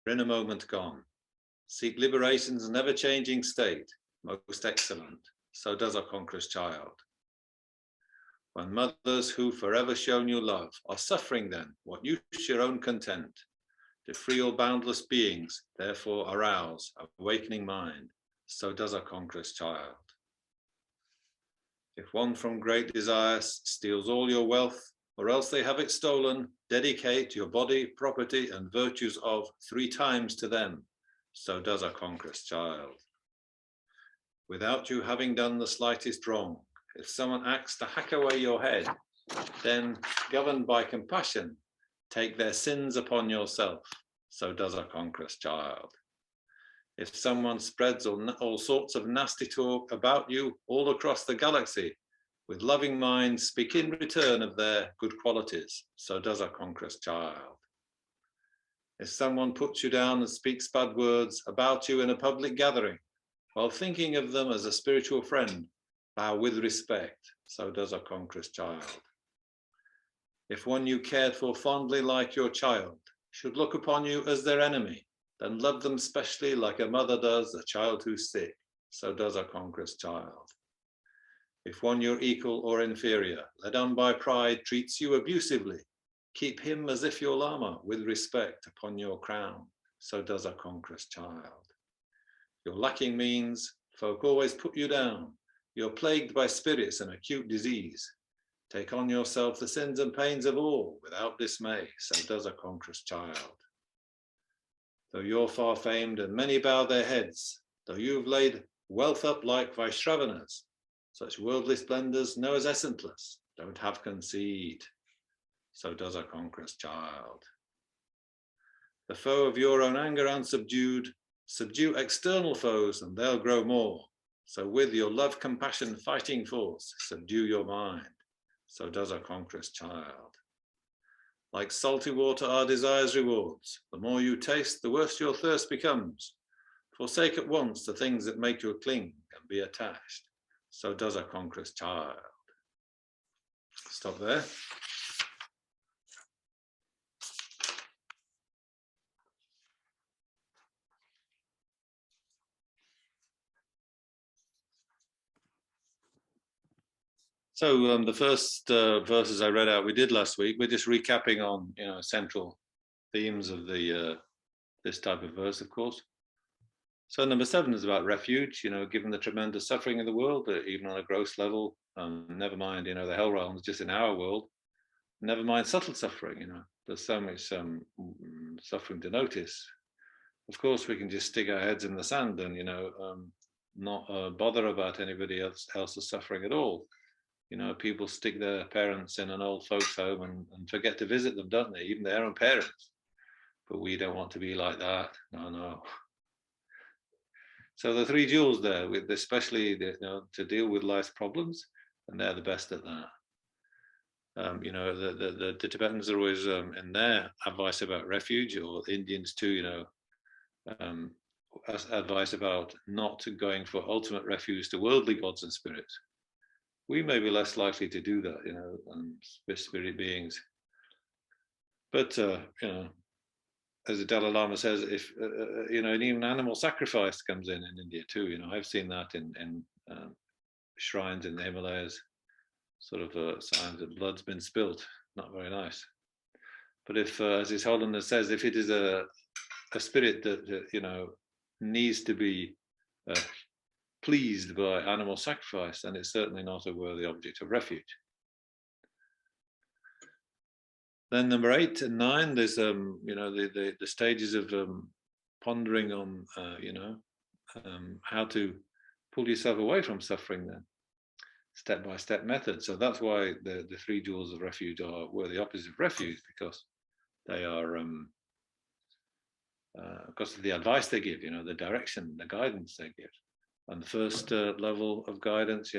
in a moment gone. Seek liberation's never-changing state, most excellent. So does our conqueror's child. When mothers who forever shown you love are suffering then, what use your own content? To free all boundless beings, therefore arouse, awakening mind. So does our conqueror's child. If one from great desire steals all your wealth, or else they have it stolen, dedicate your body, property, and virtues of 3 times to them. So does our conqueror's child. Without you having done the slightest wrong, if someone acts to hack away your head, then, governed by compassion, take their sins upon yourself. So does our conqueror's child. If someone spreads all sorts of nasty talk about you all across the galaxy, with loving minds speak in return of their good qualities. So does our conqueror's child. If someone puts you down and speaks bad words about you in a public gathering, while thinking of them as a spiritual friend, bow with respect. So does our conqueror's child. If one you cared for fondly like your child should look upon you as their enemy, then love them specially like a mother does a child who's sick. So does our conqueror's child. If one your equal or inferior, led on by pride, treats you abusively, keep him as if your Lama with respect upon your crown. So does our conqueror's child. Your lacking means, folk always put you down. You're plagued by spirits and acute disease. Take on yourself the sins and pains of all without dismay. So does our conqueror's child. Though you're far famed and many bow their heads, though you've laid wealth up like Vaishravanas, such worldly splendors know as essenceless, don't have conceit. So does our conqueror's child. The foe of your own anger unsubdued, subdue external foes and they'll grow more. So with your love, compassion, fighting force, subdue your mind. So does our conqueror's child. Like salty water are desire's rewards. The more you taste, the worse your thirst becomes. Forsake at once the things that make you cling and be attached. So does our conqueror's child. Stop there. So the first verses I read out we did last week, we're just recapping on central themes of the this type of verse, of course. So number 7 is about refuge, given the tremendous suffering in the world, even on a gross level, never mind, the hell realms just in our world, never mind subtle suffering, there's so much suffering to notice. Of course, we can just stick our heads in the sand and, not bother about anybody else's suffering at all. People stick their parents in an old folks home and forget to visit them, don't they? Even their own parents. But we don't want to be like that. No. So the 3 jewels there, with especially to deal with life's problems, and they're the best at that. The Tibetans are always in their advice about refuge, or Indians too, advice about not going for ultimate refuge to worldly gods and spirits. We may be less likely to do that, spirit beings. But, as the Dalai Lama says, if, and even animal sacrifice comes in India too, I've seen that in shrines in the Himalayas, sort of signs that blood's been spilt, not very nice. But if, as His Holiness says, if it is a spirit that, needs to be pleased by animal sacrifice, then it's certainly not a worthy object of refuge. Then number 8 and 9, there's the stages of pondering on how to pull yourself away from suffering. Then step-by-step method. So that's why the 3 jewels of refuge were the opposite of refuge, because they are because of the advice they give, the direction, the guidance they give. And the first level of guidance,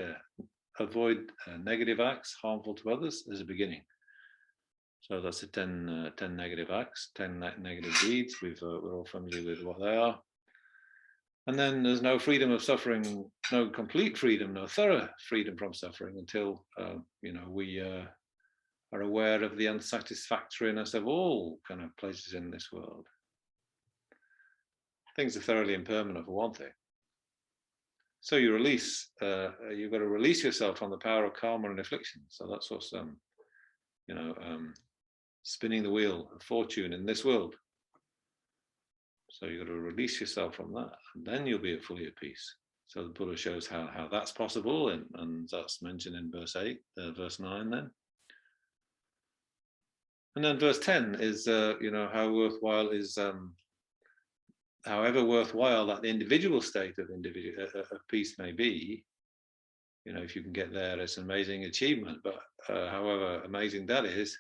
avoid negative acts harmful to others as a beginning. So that's the 10 negative acts, 10 negative deeds. We're all familiar with what they are. And then there's no freedom of suffering, no complete freedom, no thorough freedom from suffering until we are aware of the unsatisfactoriness of all kind of places in this world. things are thoroughly impermanent for one thing. So you release, you've got to release yourself from the power of karma and affliction. So that's what's, spinning the wheel of fortune in this world. So you've got to release yourself from that, and then you'll be fully at peace. So the Buddha shows how that's possible, and that's mentioned in verse 9 then. And then verse 10 is, how worthwhile is, however worthwhile that individual state of peace may be, if you can get there, it's an amazing achievement. But however amazing that is,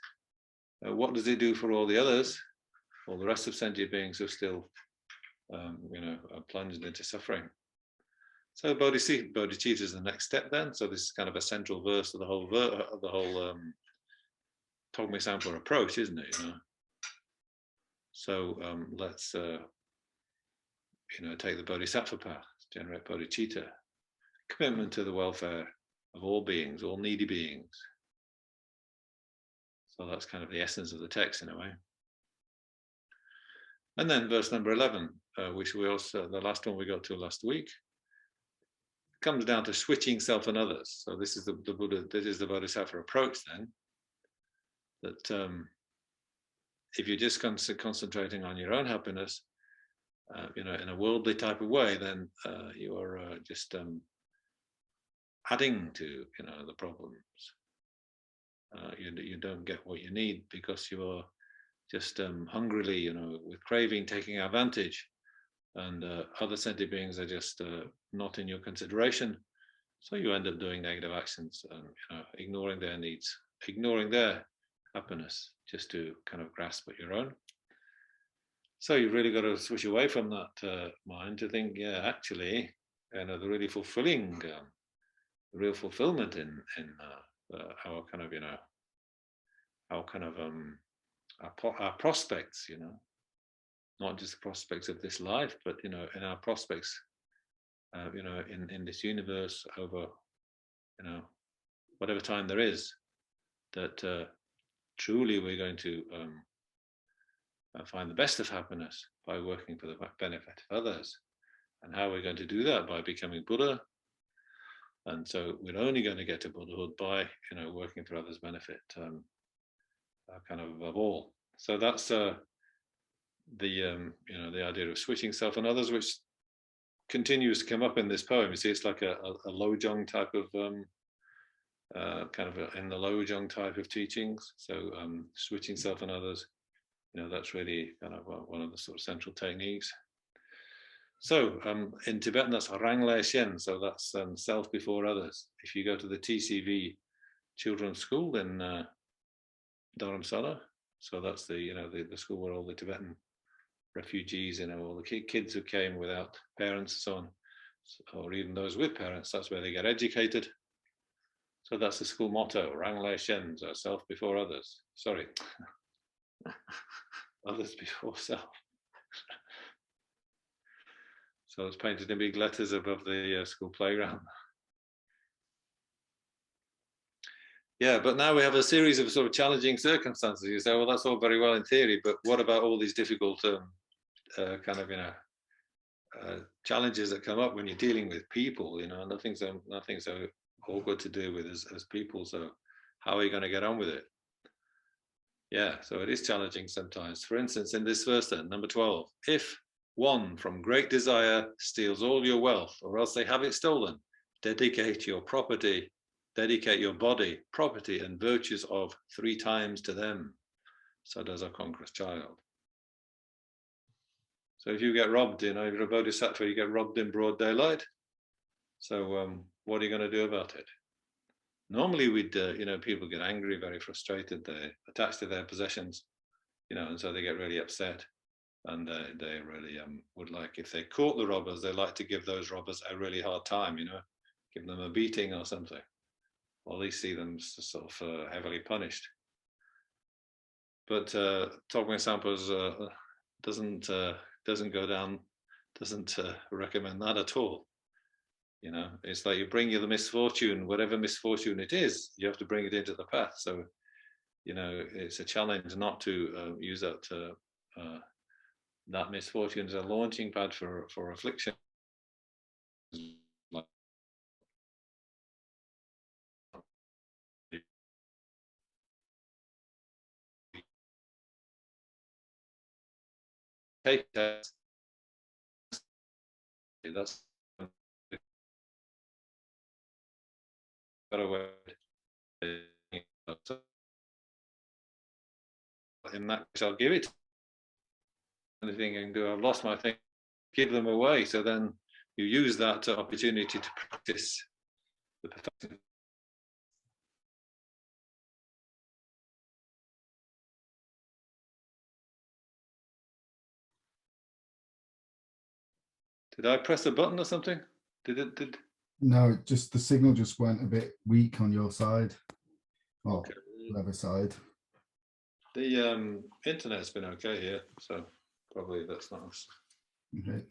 what does it do for all the others, all the rest of sentient beings who are still, are plunged into suffering? So bodhicitta is the next step then. So this is kind of a central verse of the whole Togme Zangpo approach, isn't it? So let's take the bodhisattva path, generate bodhicitta, commitment to the welfare of all beings, all needy beings. So that's kind of the essence of the text in a way. And then verse number 11, which we also, the last one we got to last week, comes down to switching self and others. So this is the Buddha, this is the bodhisattva approach then, that if you're just concentrating on your own happiness, in a worldly type of way, then you are just adding to the problems. You don't get what you need because you are just hungrily, with craving, taking advantage, and other sentient beings are just not in your consideration. So you end up doing negative actions, ignoring their needs, ignoring their happiness, just to kind of grasp at your own. So you've really got to switch away from that mind to think, yeah, actually, the really fulfilling, the real fulfillment in our kind of, our prospects, not just the prospects of this life, but in our prospects, in this universe over, whatever time there is, that truly we're going to find the best of happiness by working for the benefit of others. And how we're going to do that? By becoming Buddha. And so we're only going to get to Buddhahood by, working for others' benefit, kind of above all. So that's the idea of switching self and others, which continues to come up in this poem. You see, it's like a Lojong type of in the Lojong type of teachings. So switching self and others, that's really kind of one of the sort of central techniques. So in Tibetan, that's Rangle Shen. So that's self before others. If you go to the TCV Children's School in Dharamsala, so that's the school where all the Tibetan refugees, all the kids who came without parents and so on, or even those with parents, that's where they get educated. So that's the school motto, Rangle Shen, so self before others. Sorry, others before self. So it's painted in big letters above the school playground. Yeah, but now we have a series of sort of challenging circumstances. You say, well, that's all very well in theory, but what about all these difficult challenges that come up when you're dealing with people? Nothing's so awkward to do with as people. So how are you going to get on with it? Yeah, so it is challenging sometimes. For instance, in this verse then, number 12, if one from great desire steals all your wealth, or else they have it stolen, dedicate your property, dedicate your body, property, and virtues of 3 times to them. So does our Conqueror's child. So if you get robbed, if you're a bodhisattva, you get robbed in broad daylight. So what are you going to do about it? Normally we'd, people get angry, very frustrated, they're attached to their possessions, and so they get really upset. And they really would like, if they caught the robbers, they like to give those robbers a really hard time, give them a beating or something, or at least see them sort of heavily punished. But Togme Zangpo doesn't go down, doesn't recommend that at all. It's like you bring the misfortune, whatever misfortune it is, you have to bring it into the path. So, it's a challenge not to use that that misfortune is a launching pad for affliction. Take that. That's a better way. In that case, I'll give it. Anything I can do, I've lost my thing. Give them away. So then you use that opportunity to practice the perfection. Did I press a button or something? Did No, just the signal just went a bit weak on your side. Oh, okay. whatever side. The internet's been okay here, so probably that's not Okay.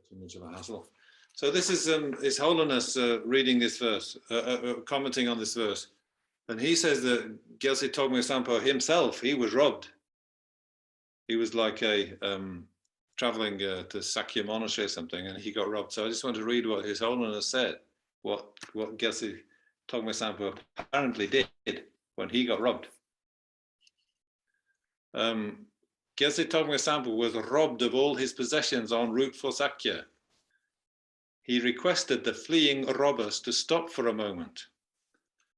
too much of a hassle. So this is His Holiness reading this verse, commenting on this verse, and he says that Gyaltsen Togme Zangpo himself, he was robbed. He was like a traveling to Sakya Monastery or something, and he got robbed. So I just want to read what His Holiness said, what Gyaltsen Togme Zangpo apparently did when he got robbed. Gyaltsen Togme Zangpo was robbed of all his possessions en route for Sakya. He requested the fleeing robbers to stop for a moment.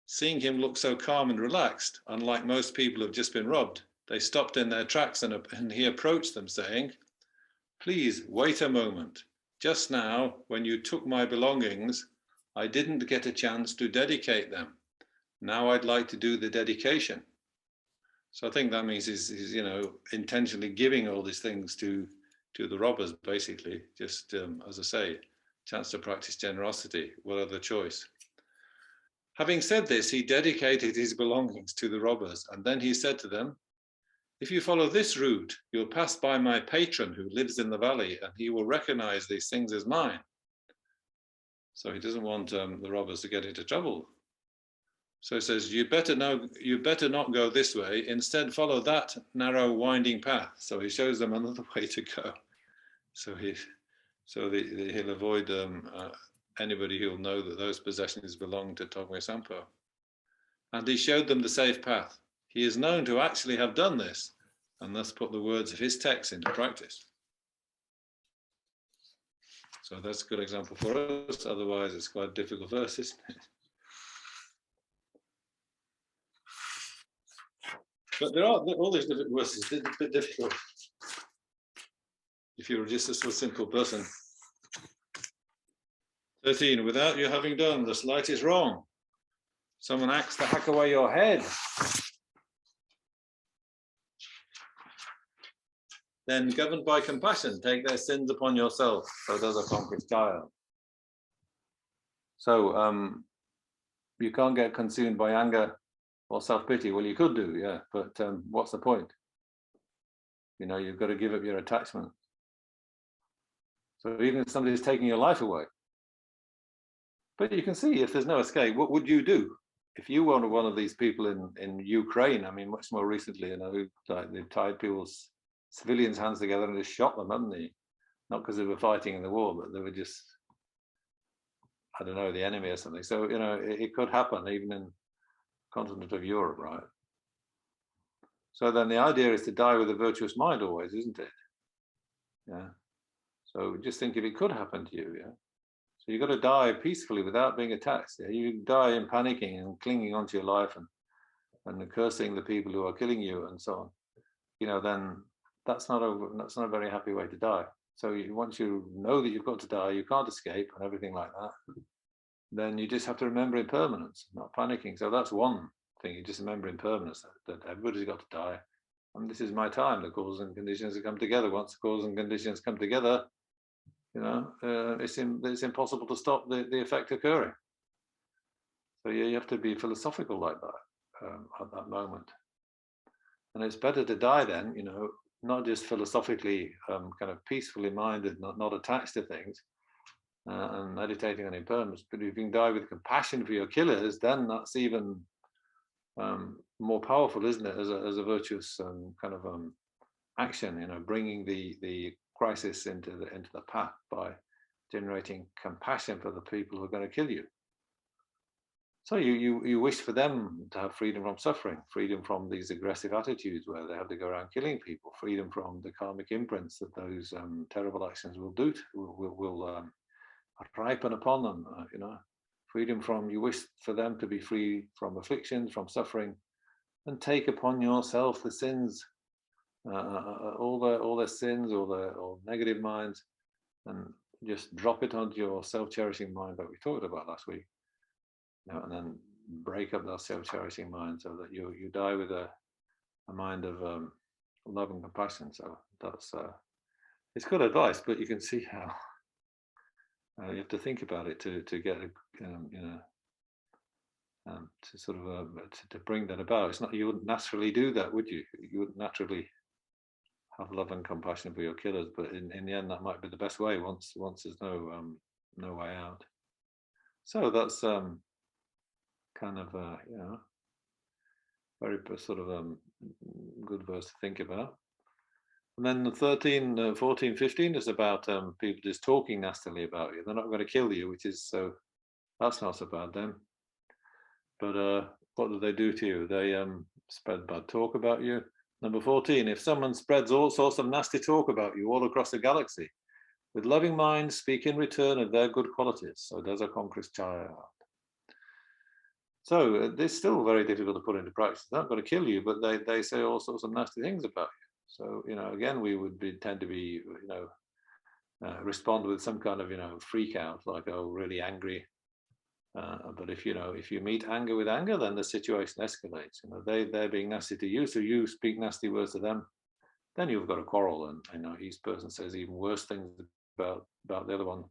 Seeing him look so calm and relaxed, unlike most people who have just been robbed, they stopped in their tracks and he approached them saying, "Please wait a moment. Just now, when you took my belongings, I didn't get a chance to dedicate them. Now I'd like to do the dedication." So I think that means he's intentionally giving all these things to the robbers, basically, just as I say, chance to practice generosity. What other choice? Having said this, he dedicated his belongings to the robbers, and then he said to them, "If you follow this route, you'll pass by my patron who lives in the valley, and he will recognize these things as mine." So he doesn't want the robbers to get into trouble. So he says, you better not go this way. Instead, follow that narrow, winding path. So he shows them another way to go. So he'll avoid anybody who'll know that those possessions belong to Togme Zangpo. And he showed them the safe path. He is known to actually have done this, and thus put the words of his text into practice. So that's a good example for us. Otherwise, it's quite a difficult verse, isn't it? But there are all these different verses, a bit difficult if you're just a sort of simple person. 13, without you having done the slightest wrong, someone acts to hack away your head, then governed by compassion, take their sins upon yourself, so does a conquered child. So you can't get consumed by anger or self-pity. Well, you could do, yeah, but what's the point? You've got to give up your attachment. So even if somebody's taking your life away, but you can see if there's no escape, what would you do? If you were one of these people in Ukraine, I mean, much more recently, they've tied people's civilians' hands together and just shot them, haven't they? Not because they were fighting in the war, but they were just, I don't know, the enemy or something. So, it could happen even in the continent of Europe, right? So then the idea is to die with a virtuous mind always, isn't it? Yeah. So just think if it could happen to you, yeah. So you've got to die peacefully without being attached. Yeah? You die in panicking and clinging onto your life and cursing the people who are killing you and so on. Then that's not a very happy way to die. So once you know that you've got to die, you can't escape and everything like that, then you just have to remember impermanence, not panicking. So that's one thing. You just remember impermanence, that everybody's got to die. And this is my time. The causes and conditions have come together. Once the causes and conditions come together, it's impossible to stop the effect occurring. So you have to be philosophical like that at that moment. And it's better to die then, not just philosophically kind of peacefully minded, not attached to things and meditating on impermanence, but if you can die with compassion for your killers, then that's even more powerful, isn't it, as a virtuous kind of action, bringing the crisis into the path by generating compassion for the people who are going to kill you. So you wish for them to have freedom from suffering, freedom from these aggressive attitudes where they have to go around killing people, freedom from the karmic imprints that those terrible actions will ripen upon them. Freedom from, you wish for them to be free from afflictions, from suffering, and take upon yourself the sins, all their sins, all negative minds, and just drop it onto your self-cherishing mind that we talked about last week. And then break up that self-cherishing mind so that you die with a mind of love and compassion. So that's it's good advice, but you can see how you have to think about it to get to sort of to bring that about. It's not, you wouldn't naturally do that, would you? You wouldn't naturally have love and compassion for your killers, but in the end, that might be the best way. Once there's no way out. So that's kind of very sort of good verse to think about. And then the 13, 14, 15 is about people just talking nastily about you. They're not going to kill you, which is, so that's not so bad then. But what do they do to you? They spread bad talk about you. Number 14, if someone spreads all sorts of nasty talk about you all across the galaxy, with loving mind, speak in return of their good qualities. So does a conqueror's child. So it's still very difficult to put into practice. They're not going to kill you, but they say all sorts of nasty things about you. So, again, we would tend to be, respond with some kind of, freak out, like, oh, really angry. But if you meet anger with anger, then the situation escalates. They're being nasty to you, so you speak nasty words to them. Then you've got a quarrel, and each person says even worse things about the other one.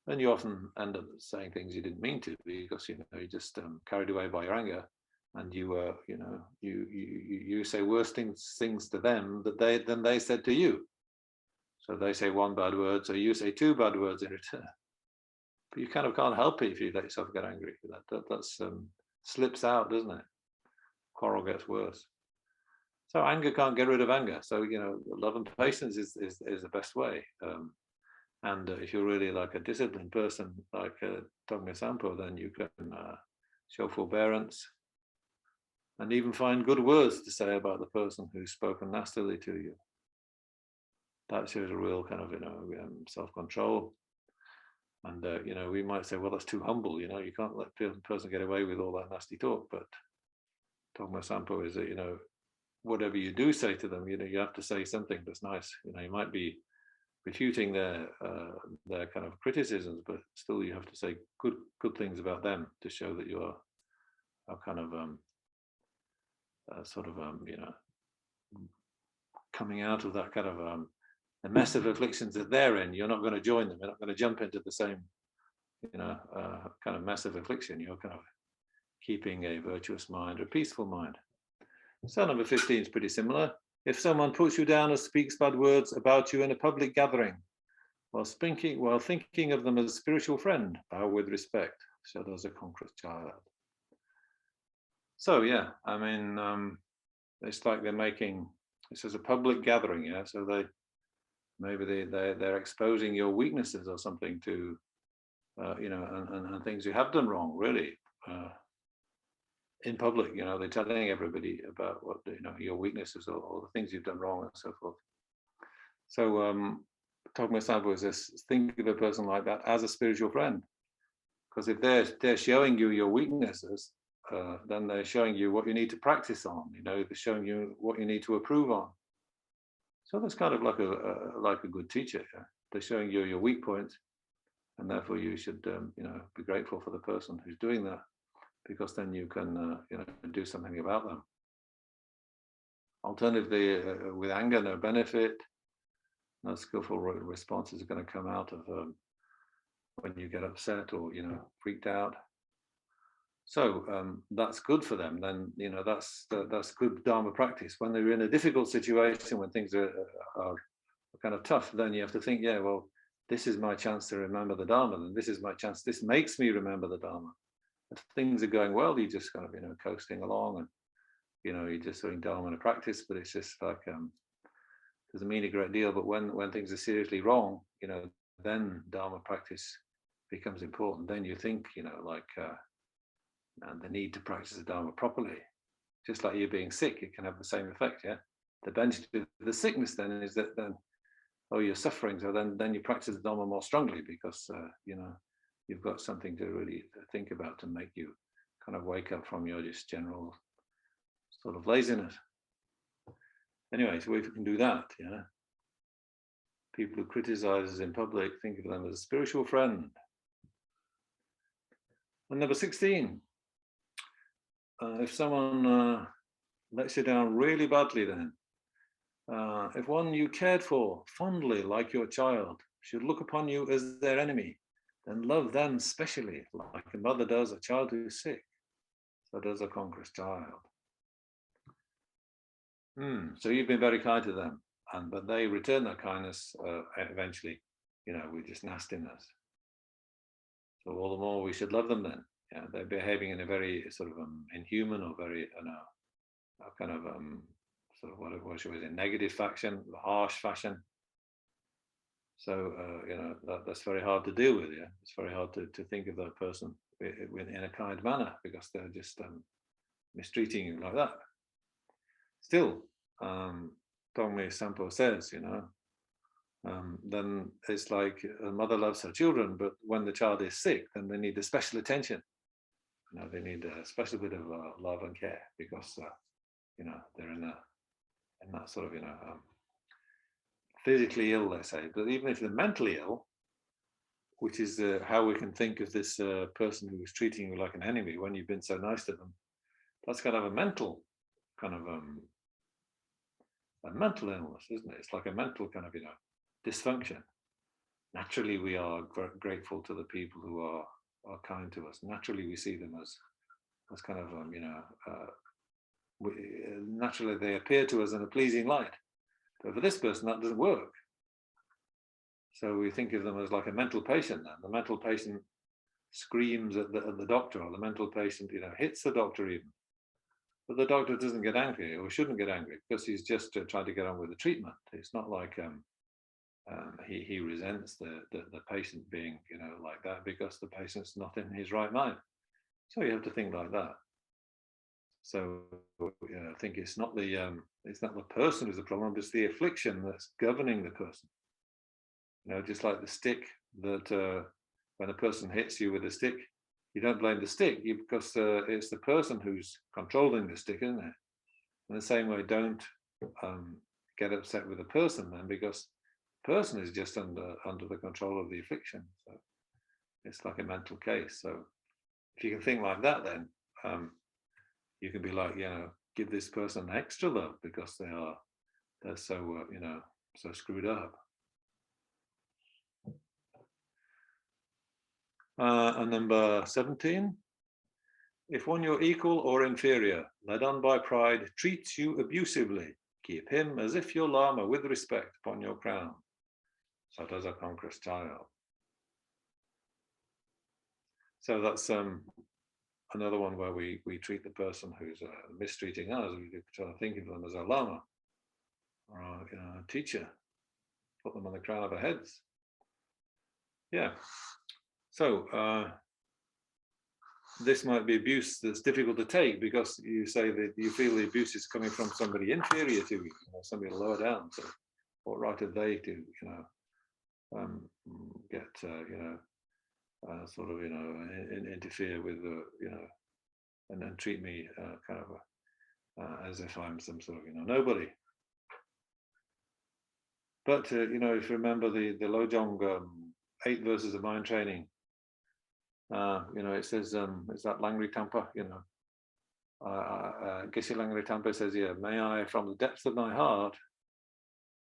And you often end up saying things you didn't mean to, because you just carried away by your anger, and you say worse things to them than they said to you. So they say one bad word, so you say two bad words in return. But you kind of can't help it if you let yourself get angry. That's slips out, doesn't it? Quarrel gets worse. So anger can't get rid of anger. So love and patience is the best way. And if you're really like a disciplined person, like Togme Zangpo, then you can show forbearance and even find good words to say about the person who's spoken nastily to you. That shows a real kind of, self-control. And, we might say, well, that's too humble. You can't let the person get away with all that nasty talk. But Togme Zangpo is that, whatever you do say to them, you have to say something that's nice. You might be refuting their kind of criticisms, but still you have to say good things about them to show that you are kind of coming out of that kind of the mess of afflictions that they're in. You're not going to join them. You're not going to jump into the same kind of mess of affliction. You're kind of keeping a virtuous mind, a peaceful mind. So number 15 is pretty similar. If someone puts you down or speaks bad words about you in a public gathering, while thinking of them as a spiritual friend, bow with respect. So there's a conqueror's child. So yeah, it's like they're making this as a public gathering, yeah. So they're exposing your weaknesses or something to, and things you have done wrong, really. In public, they're telling everybody about what your weaknesses or the things you've done wrong and so forth. So Togme Zangpo is this, think of a person like that as a spiritual friend, because if they're showing you your weaknesses, then they're showing you what you need to practice on. They're showing you what you need to improve on. So that's kind of like a good teacher. Yeah? They're showing you your weak points, and therefore you should be grateful for the person who's doing that, because then you can do something about them. Alternatively, with anger, no benefit. No skillful responses are going to come out of when you get upset or freaked out. So that's good for them. Then that's good Dharma practice. When they're in a difficult situation, when things are kind of tough, then you have to think, yeah, well, this is my chance to remember the Dharma, and this is my chance. This makes me remember the Dharma. If things are going well, you just kind of coasting along, and you're just doing Dharma in a practice, but it's just like doesn't mean a great deal, but when things are seriously wrong, then Dharma practice becomes important. Then you think, like and the need to practice the Dharma properly. Just like you being sick, it can have the same effect, yeah? The benefit of the sickness then is that then, you're suffering, so then you practice the Dharma more strongly because, you've got something to really think about to make you kind of wake up from your just general sort of laziness. Anyway, so if we can do that, people who criticize us in public, think of them as a spiritual friend. And number 16, if someone lets you down really badly, then if one you cared for fondly like your child should look upon you as their enemy, then love them specially like a mother does a child who's sick. So does a conqueror's child. So you've been very kind to them, but they return that kindness eventually, with just nastiness. So all the more we should love them then. Yeah, they're behaving in a very sort of inhuman or very, kind of sort of what should we say, negative fashion, harsh fashion. So that's very hard to deal with. Yeah, it's very hard to think of that person in a kind manner because they're just mistreating you like that. Still, Togme Zangpo says, then it's like a mother loves her children, but when the child is sick, then they need a special attention. They need a special bit of love and care because, they're in that sort of, physically ill, they say. But even if they're mentally ill, which is how we can think of this person who is treating you like an enemy when you've been so nice to them, that's kind of a mental kind of a mental illness, isn't it? It's like a mental kind of, dysfunction. Naturally, we are grateful to the people who are kind to us. Naturally, we see them as kind of, naturally they appear to us in a pleasing light. But for this person, that doesn't work. So we think of them as like a mental patient. Then the mental patient screams at the doctor, or the mental patient, hits the doctor even. But the doctor doesn't get angry, or shouldn't get angry, because he's just trying to get on with the treatment. It's not like he resents the patient being, like that, because the patient's not in his right mind. So you have to think like that. So I think it's not the person who's the problem, it's the affliction that's governing the person. Just like the stick that when a person hits you with a stick, you don't blame the stick because it's the person who's controlling the stick, isn't it? In the same way, don't get upset with the person then, because the person is just under the control of the affliction. So it's like a mental case. So if you can think like that, then you can be like, give this person extra love because they're so so screwed up. And number 17, if one your equal or inferior, led on by pride, treats you abusively, keep him as if your Lama with respect upon your crown. So does a conqueror's child. So that's another one where we treat the person who's mistreating us. We try to think of them as a Lama or a teacher, put them on the crown of our heads. Yeah. So this might be abuse that's difficult to take because you say that you feel the abuse is coming from somebody inferior to you, somebody lower down. So what right have they to, get, sort of, interfere with, and treat me kind of as if I'm some sort of, nobody. But, if you remember the Lojong 8 verses of mind training, it says, it's that Langri Tampa, Geshe Langri Tampa says, may I, from the depths of my heart,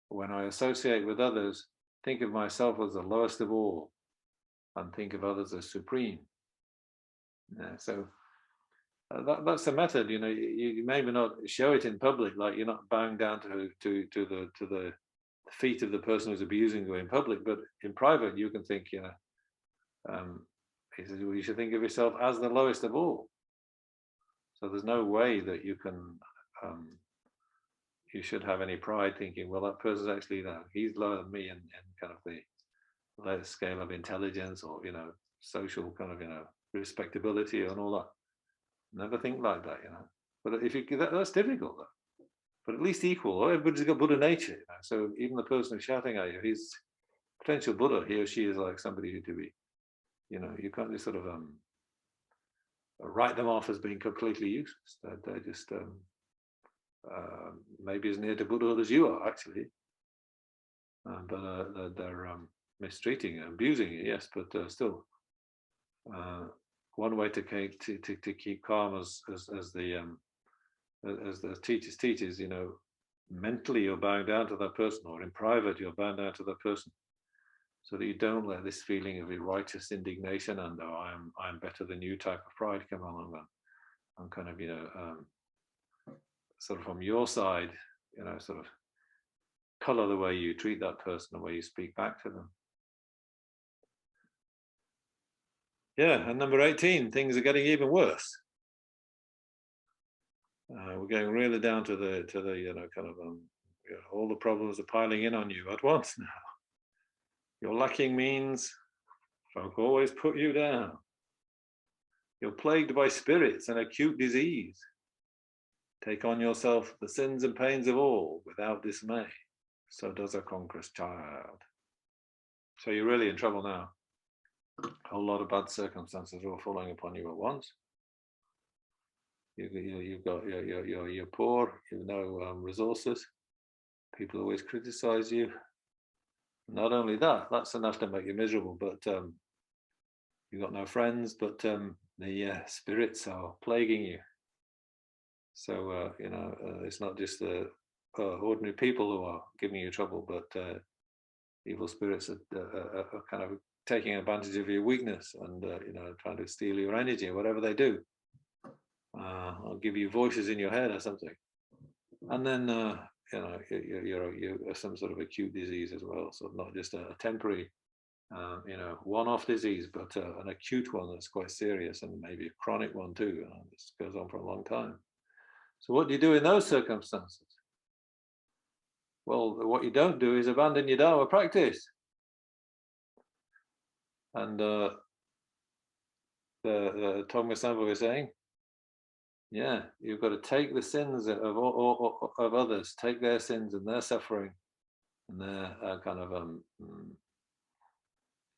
when I associate with others, think of myself as the lowest of all and think of others as supreme. So that's a method, you maybe not show it in public, like you're not bowing down to the feet of the person who's abusing you in public, but in private you can think, he says, well, you should think of yourself as the lowest of all. So there's no way that you can you should have any pride thinking, well, that person's actually, you know, he's lower than me in kind of the low scale of intelligence or, you know, social kind of, you know, respectability and all that. Never think like that, you know. But if you that's difficult though. But at least equal. Everybody's got Buddha nature, you know. So even the person who's shouting at you, he's potential Buddha. He or she is like somebody to be, you know, you can't just sort of write them off as being completely useless. They're just maybe as near to Buddhahood as you are, actually. But they're mistreating and abusing you, yes, but still. One way to keep calm, as the teachers teaches, you know, mentally you're bowing down to that person, or in private you're bowing down to that person, so that you don't let this feeling of righteous indignation and oh, I'm better than you type of pride come along. I'm kind of, you know, sort of from your side, you know, sort of color the way you treat that person, the way you speak back to them. Yeah, and number 18, things are getting even worse. We're going really down to the you know, kind of you know, all the problems are piling in on you at once now. Your lacking means folk always put you down. You're plagued by spirits and acute disease. Take on yourself the sins and pains of all without dismay. So does a conqueror's child. So you're really in trouble now. A whole lot of bad circumstances are all falling upon you at once. You've got you're poor. You've no resources. People always criticize you. Not only that, that's enough to make you miserable. But you've got no friends. But the spirits are plaguing you. So you know, it's not just the ordinary people who are giving you trouble, but evil spirits are kind of taking advantage of your weakness and you know, trying to steal your energy, whatever they do. I'll give you voices in your head or something, and then you know, you're some sort of acute disease as well. So not just a temporary, you know, one-off disease, but an acute one that's quite serious, and maybe a chronic one too. This goes on for a long time. So what do you do in those circumstances? Well, what you don't do is abandon your Dharma practice. And the Togme Zangpo is saying, yeah, you've got to take the sins of others, take their sins and their suffering and their kind of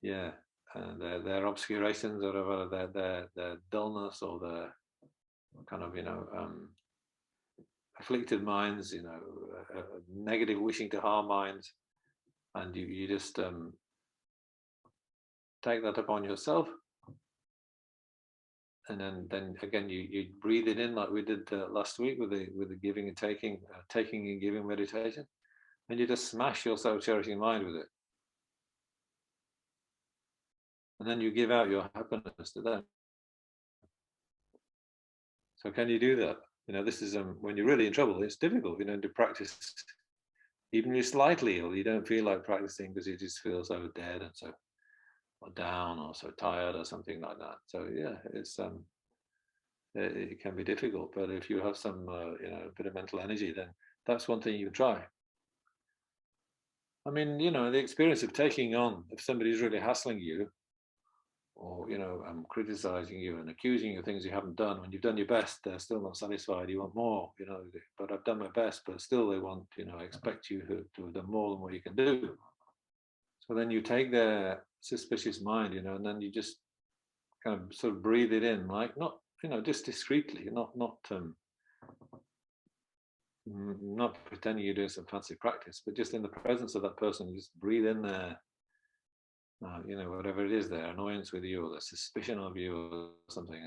yeah, their obscurations or whatever, their dullness or their kind of, you know, afflicted minds, you know, negative wishing to harm minds, and you just take that upon yourself. And then again, you breathe it in like we did last week with the giving and taking and giving meditation, and you just smash your self-cherishing mind with it, and then you give out your happiness to them. So can you do that? You know, this is when you're really in trouble. It's difficult, you know, to practice. Even if you're slightly ill, you don't feel like practicing because you just feel so dead and so or down or so tired or something like that. So yeah, it's it can be difficult, but if you have some you know, a bit of mental energy, then that's one thing you can try. I mean, you know, the experience of taking on, if somebody's really hassling you, or you know, criticizing you and accusing you of things you haven't done, when you've done your best, they're still not satisfied. You want more, you know. But I've done my best, but still they want, you know, expect you to have done more than what you can do. So then you take their suspicious mind, you know, and then you just kind of sort of breathe it in, like not, you know, just discreetly, not pretending you're doing some fancy practice, but just in the presence of that person, you just breathe in their, you know, whatever it is, their annoyance with you or the suspicion of you or something,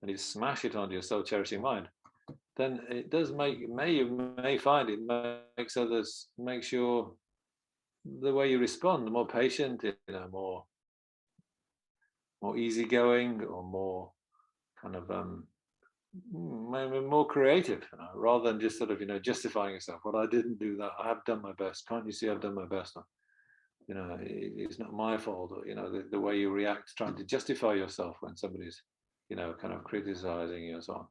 and you smash it onto your soul-cherishing mind. Then it does you may find it makes your the way you respond more patient, you know, more easygoing, or more kind of maybe more creative, you know, rather than just sort of, you know, justifying yourself. Well, I didn't do that. I have done my best. Can't you see I've done my best? You know, it's not my fault. Or, you know, the way you react, trying to justify yourself when somebody's, you know, kind of criticizing you and so on.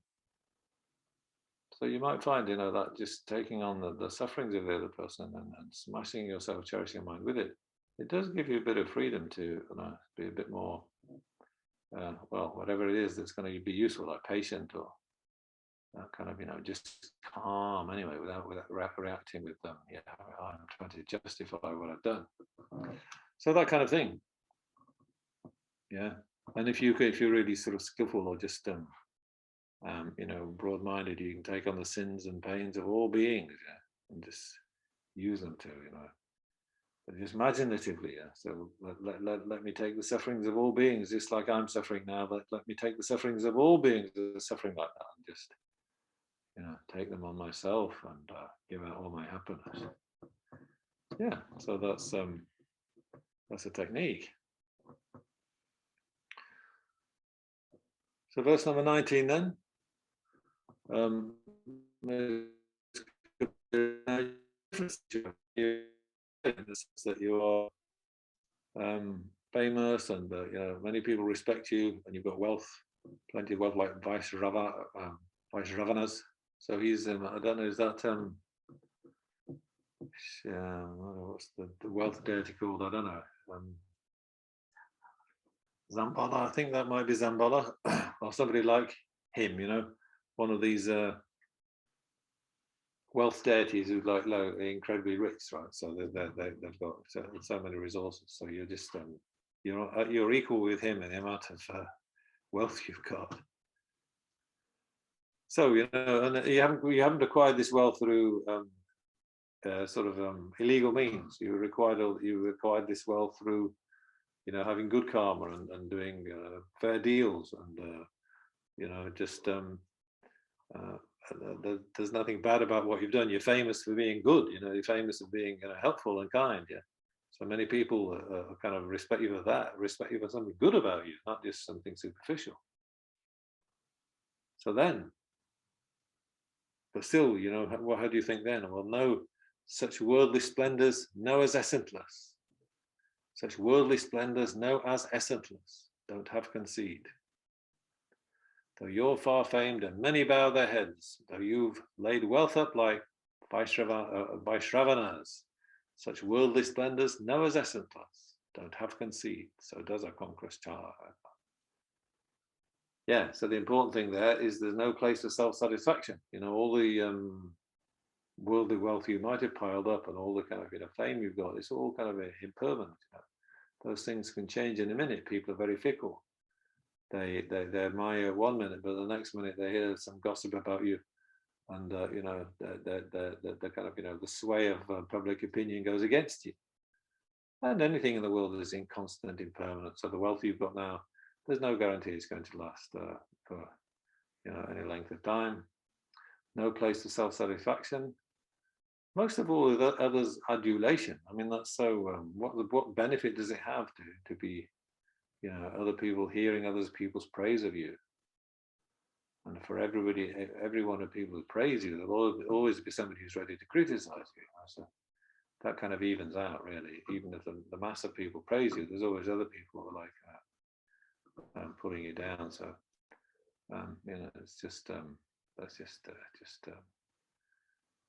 So you might find, that just taking on the sufferings of the other person and smashing your self-cherishing mind with it, it does give you a bit of freedom to be a bit more, well, whatever it is that's going to be useful, like patient or kind of, just calm anyway, without reacting with them. Yeah, I'm trying to justify what I've done. So that kind of thing. Yeah, and if you're really sort of skillful or just broad-minded, you can take on the sins and pains of all beings, yeah, and just use them to, but just imaginatively, yeah. So let me take the sufferings of all beings, just like I'm suffering now. But let me take the sufferings of all beings that are suffering like that, and just take them on myself and give out all my happiness. Yeah, so that's a technique. So verse number 19 then. That you are famous and many people respect you, and you've got wealth, plenty of wealth, like Vaishravanas. So he's I don't know, is that what's the wealth deity called? I don't know. Zambala, I think that might be Zambala, or somebody like him, one of these wealth deities who like incredibly rich, right? So they've got so many resources. So you're just you're equal with him in the amount of wealth you've got. So and you haven't acquired this wealth through illegal means. You acquired this wealth through having good karma and doing fair deals and just there's nothing bad about what you've done. You're famous for being good. You're famous for being helpful and kind. Yeah. So many people kind of respect you for that. Respect you for something good about you, not just something superficial. So then, but still, how do you think then? Well, no, such worldly splendors, know as essenceless. Such worldly splendors, know as essenceless. Don't have conceit. Though you're far famed and many bow their heads, though you've laid wealth up like Vaishravanas, such worldly splendors, know as essenceless. Don't have conceit. So does a conqueror's child. Yeah, so the important thing there is there's no place for self-satisfaction. All the worldly wealth you might have piled up and all the kind of fame you've got, it's all kind of impermanent. Those things can change in a minute. People are very fickle. They admire 1 minute, but the next minute they hear some gossip about you, and the kind of the sway of public opinion goes against you. And anything in the world is inconstant, impermanent. So the wealth you've got now, there's no guarantee it's going to last for any length of time. No place for self-satisfaction. Most of all, others' adulation. I mean, that's so. What benefit does it have to be, other people hearing other people's praise of you? And for every one of people who praise you, there'll always be somebody who's ready to criticize you. So that kind of evens out, really. Even if the mass of people praise you, there's always other people who are like pulling you down. So it's just that's just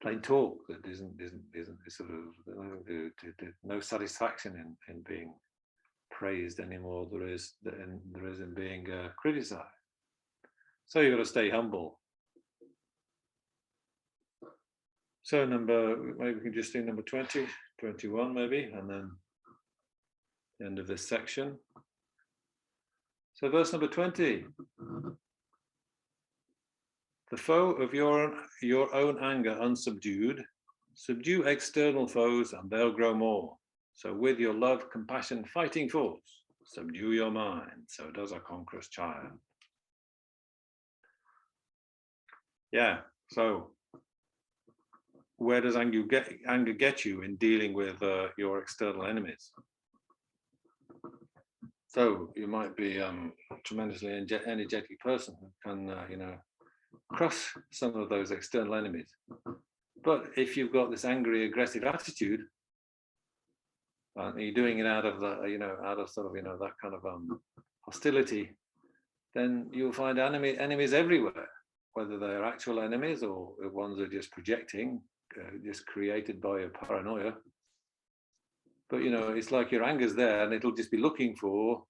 plain talk that isn't sort of no satisfaction in being praised anymore there is in being criticized. So you've got to stay humble. So maybe we can just do number 20, 21 maybe, and then the end of this section. So verse number 20. The foe of your own anger unsubdued, subdue external foes and they'll grow more. So with your love, compassion, fighting force, subdue your mind. So does a conqueror's child. Yeah, so where does anger get you in dealing with your external enemies? So you might be a tremendously energetic person who can, crush some of those external enemies. But if you've got this angry, aggressive attitude, and you're doing it out of that kind of hostility, then you'll find enemies everywhere. whether they're actual enemies or ones that are just projecting, just created by a paranoia. But it's like your anger's there, and it'll just be looking for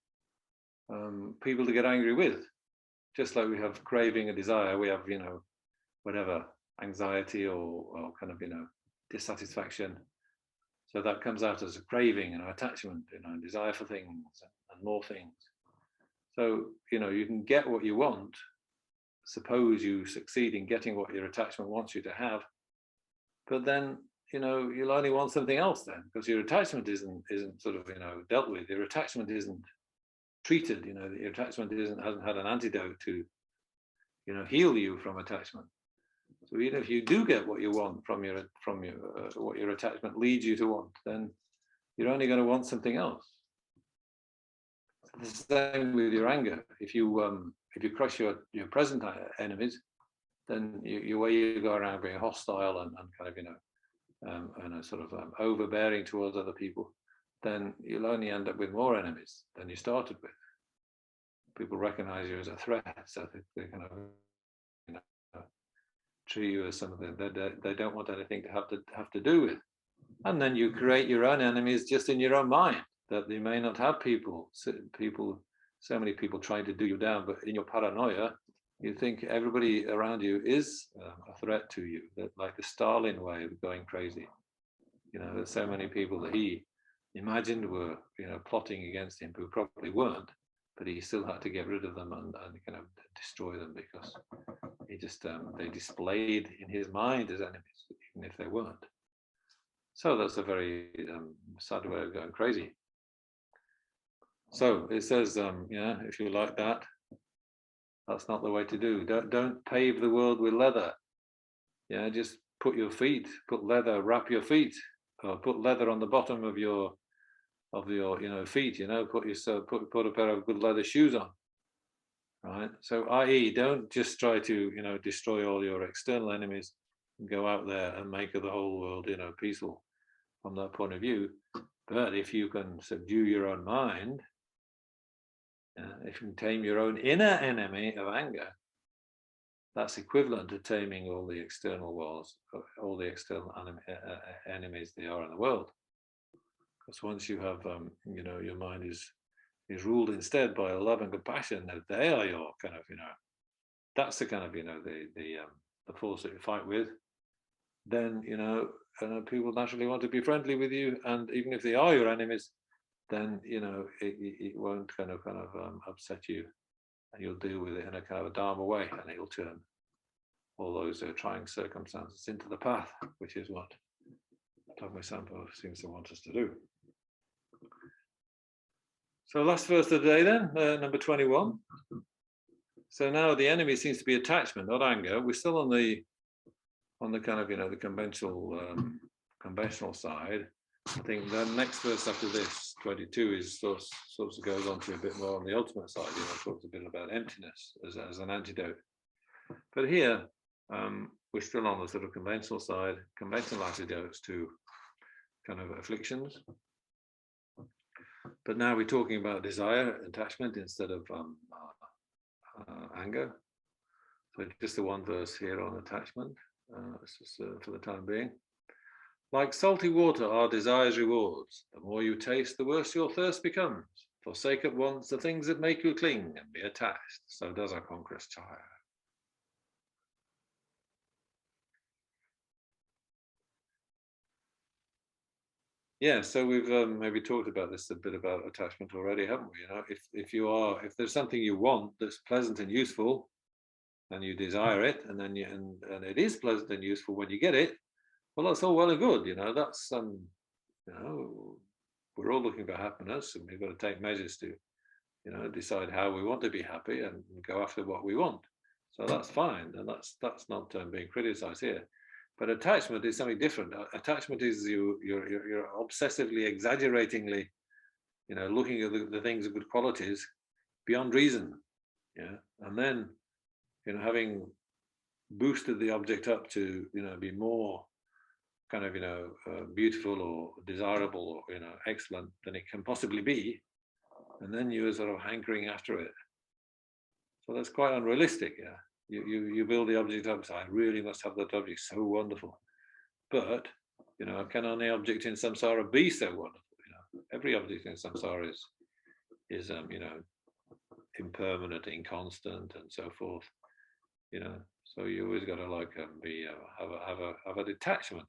people to get angry with. Just like we have craving and desire, we have whatever, anxiety or kind of dissatisfaction. So that comes out as a craving and attachment, desire for things and more things. So you can get what you want. Suppose you succeed in getting what your attachment wants you to have, but then you'll only want something else then, because your attachment isn't sort of dealt with. Your attachment isn't treated. Your attachment hasn't had an antidote to heal you from attachment. So even if you do get what you want from your what your attachment leads you to want, then you're only going to want something else. It's the same with your anger. If you crush your present enemies, then you way you go around being hostile and kind of sort of overbearing towards other people, then you'll only end up with more enemies than you started with. People recognize you as a threat, so they kind of treat you as something that they don't want anything to have to do with. And then you create your own enemies just in your own mind, that you may not have so many people trying to do you down, but in your paranoia, you think everybody around you is a threat to you, that like the Stalin way of going crazy. There's so many people that he imagined were, plotting against him who probably weren't, but he still had to get rid of them and kind of destroy them, because he just, they displayed in his mind as enemies, even if they weren't. So that's a very sad way of going crazy. So it says, if you like that, that's not the way to do. Don't pave the world with leather. Just put leather, wrap your feet, or put leather on the bottom of your feet. Put a pair of good leather shoes on. Right. So, i.e., don't just try to destroy all your external enemies and go out there and make the whole world peaceful from that point of view. But if you can subdue your own mind, if you can tame your own inner enemy of anger, that's equivalent to taming all the external walls, all the external enemies there are in the world. Because once you have, your mind is ruled instead by love and compassion, that they are your kind of, that's the kind of, the force that you fight with. Then, people naturally want to be friendly with you, and even if they are your enemies, then it won't kind of upset you, and you'll deal with it in a kind of a Dharma way, and it'll turn all those trying circumstances into the path, which is what Togme Zangpo seems to want us to do. So last verse of the day then, number 21. So now the enemy seems to be attachment, not anger. We're still on the kind of the conventional side. I think the next verse after this, 22, is sort of goes on to a bit more on the ultimate side. Talks a bit about emptiness as an antidote. But here we're still on the sort of conventional side, conventional antidotes to kind of afflictions. But now we're talking about desire, attachment, instead of anger. So just the one verse here on attachment, it's just for the time being. Like salty water are desire's rewards. The more you taste, the worse your thirst becomes. Forsake at once the things that make you cling and be attached. So does our conqueror's child. Yeah, so we've maybe talked about this a bit about attachment already, haven't we? If there's something you want that's pleasant and useful, and you desire it, and then and it is pleasant and useful when you get it, well, that's all well and good. That's we're all looking for happiness, and we've got to take measures to decide how we want to be happy and go after what we want. So that's fine, and that's not being criticized here. But attachment is something different. Attachment is you're obsessively, exaggeratingly, looking at the things of good qualities beyond reason. And then, having boosted the object up to, be more kind of, beautiful or desirable or, excellent than it can possibly be. And then you're sort of hankering after it. So that's quite unrealistic. you build the object up. So I really must have that object. So wonderful. But can any object in samsara be so wonderful? Every object in samsara is impermanent, inconstant, and so forth. So you always got to have a detachment,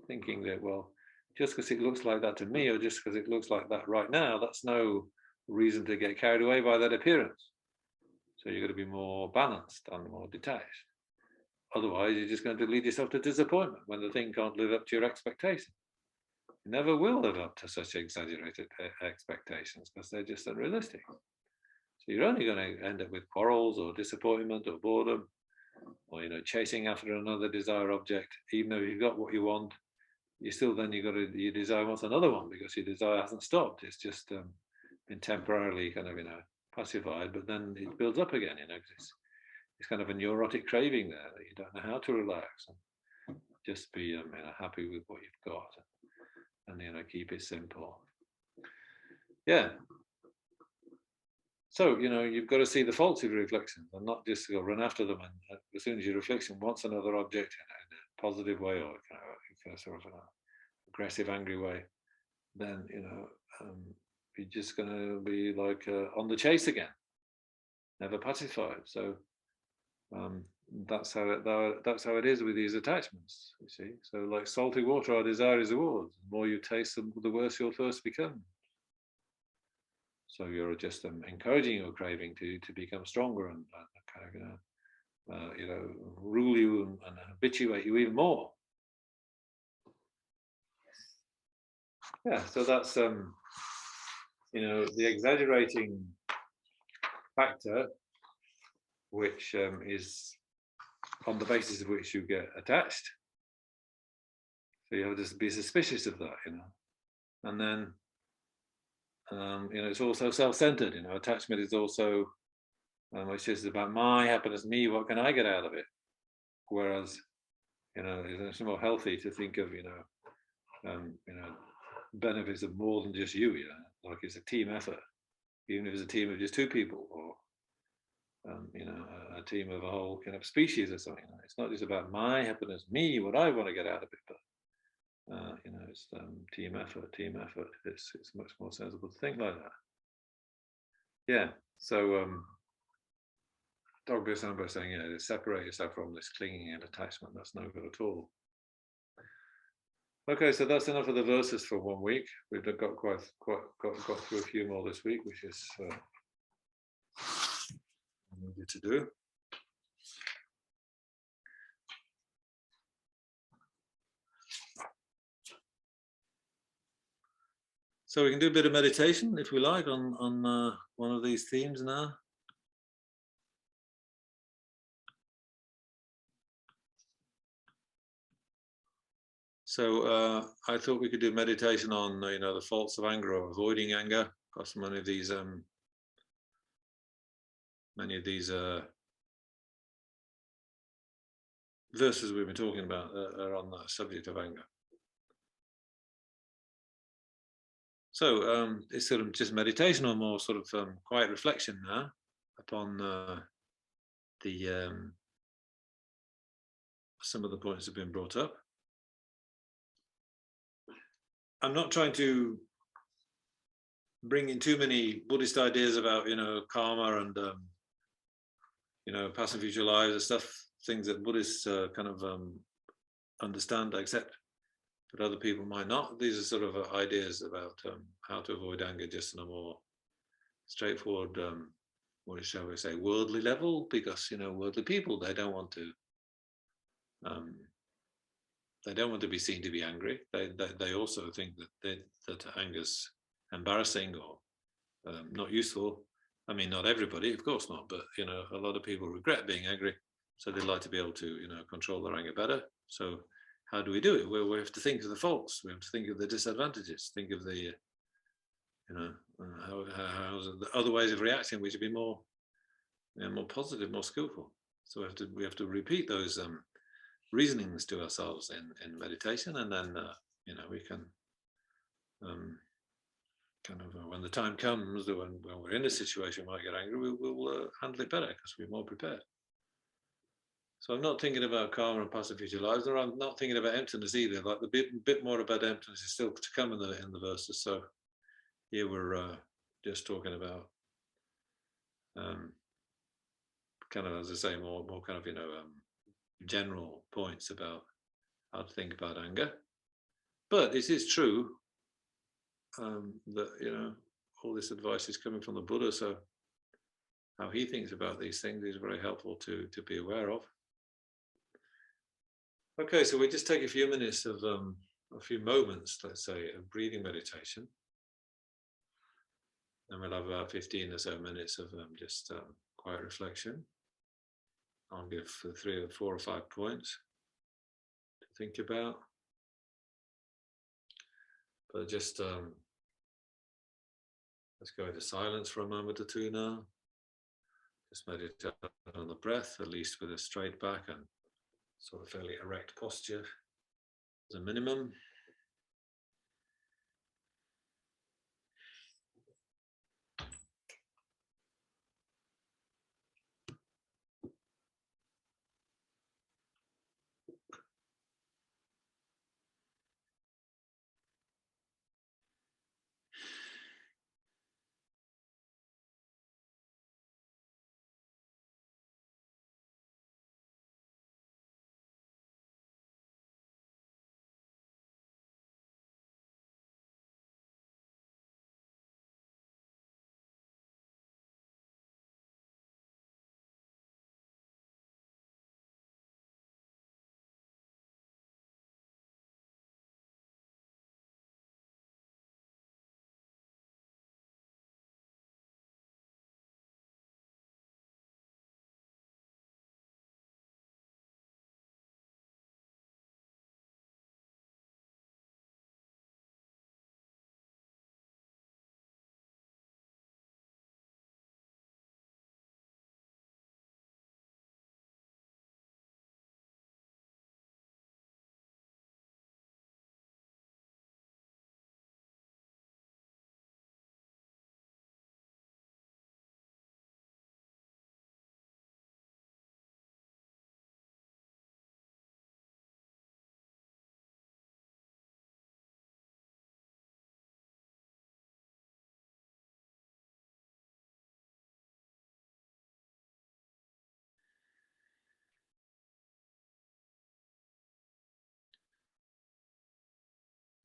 thinking that, well, just because it looks like that to me, or just because it looks like that right now, that's no reason to get carried away by that appearance. So you've got to be more balanced and more detached. Otherwise, you're just going to lead yourself to disappointment when the thing can't live up to your expectations. It never will live up to such exaggerated expectations because they're just unrealistic. So you're only going to end up with quarrels or disappointment or boredom, or chasing after another desire object. Even though you've got what you want, you desire wants another one because your desire hasn't stopped. It's just been temporarily kind of pacified, but then it builds up again. It's kind of a neurotic craving there that you don't know how to relax and just be happy with what you've got, and keep it simple. Yeah. So you've got to see the faults of your reflections and not just go run after them. And as soon as your reflection wants another object in a positive way or sort of an aggressive, angry way, then you're just going to be like on the chase again, never pacified. So that's how it is with these attachments. You see, so like salty water, our desire is the world. The more you taste them, the worse your thirst becomes. So you're just encouraging your craving to become stronger and kind of rule you and habituate you even more. Yeah, so that's the exaggerating factor, which is on the basis of which you get attached. So you have to be suspicious of that, and then it's also self-centered. Attachment is also it's just about my happiness, me. What can I get out of it? Whereas it's more healthy to think of benefits of more than just you. Like it's a team effort, even if it's a team of just two people, or a team of a whole kind of species or something. It's not just about my happiness, me, what I want to get out of it, but it's team effort. It's much more sensible to think like that. Yeah. So Togme Zangpo saying, to separate yourself from this clinging and attachment. That's no good at all. Okay, so that's enough of the verses for 1 week. We've got got through a few more this week, which is needed to do. So we can do a bit of meditation if we like on one of these themes now. So I thought we could do meditation on the faults of anger or avoiding anger, because many of these verses we've been talking about are on the subject of anger. So it's sort of just meditation or more sort of quiet reflection now upon some of the points that have been brought up. I'm not trying to bring in too many Buddhist ideas about karma and past and future lives and stuff, things that Buddhists kind of understand, accept, but other people might not. These are sort of ideas about how to avoid anger just on a more straightforward, what shall we say, worldly level, because worldly people, they don't want to be seen to be angry. They also think that anger's embarrassing or not useful. I mean, not everybody, of course not, but a lot of people regret being angry, so they'd like to be able to control their anger better. So how do we do it? Well, we have to think of the faults. We have to think of the disadvantages. Think of the how the other ways of reacting, which would be more positive, more skillful. So we have to repeat those reasonings to ourselves in meditation, and then we can kind of when the time comes, when we're in a situation we might get angry, we'll handle it better because we're more prepared. So I'm not thinking about karma and past and future lives, or I'm not thinking about emptiness either. Like the bit more about emptiness is still to come in the verses. So here we're just talking about kind of, as I say, more kind of general points about how to think about anger. But it is true that all this advice is coming from the Buddha. So how he thinks about these things is very helpful to be aware of. Okay, so we just take a few minutes of a few moments, let's say, of breathing meditation. And we'll have about 15 or so minutes of just quiet reflection. I'll give 3 or 4 or 5 points to think about. But just let's go into silence for a moment or two now. Just meditate on the breath, at least with a straight back and sort of fairly erect posture as a minimum.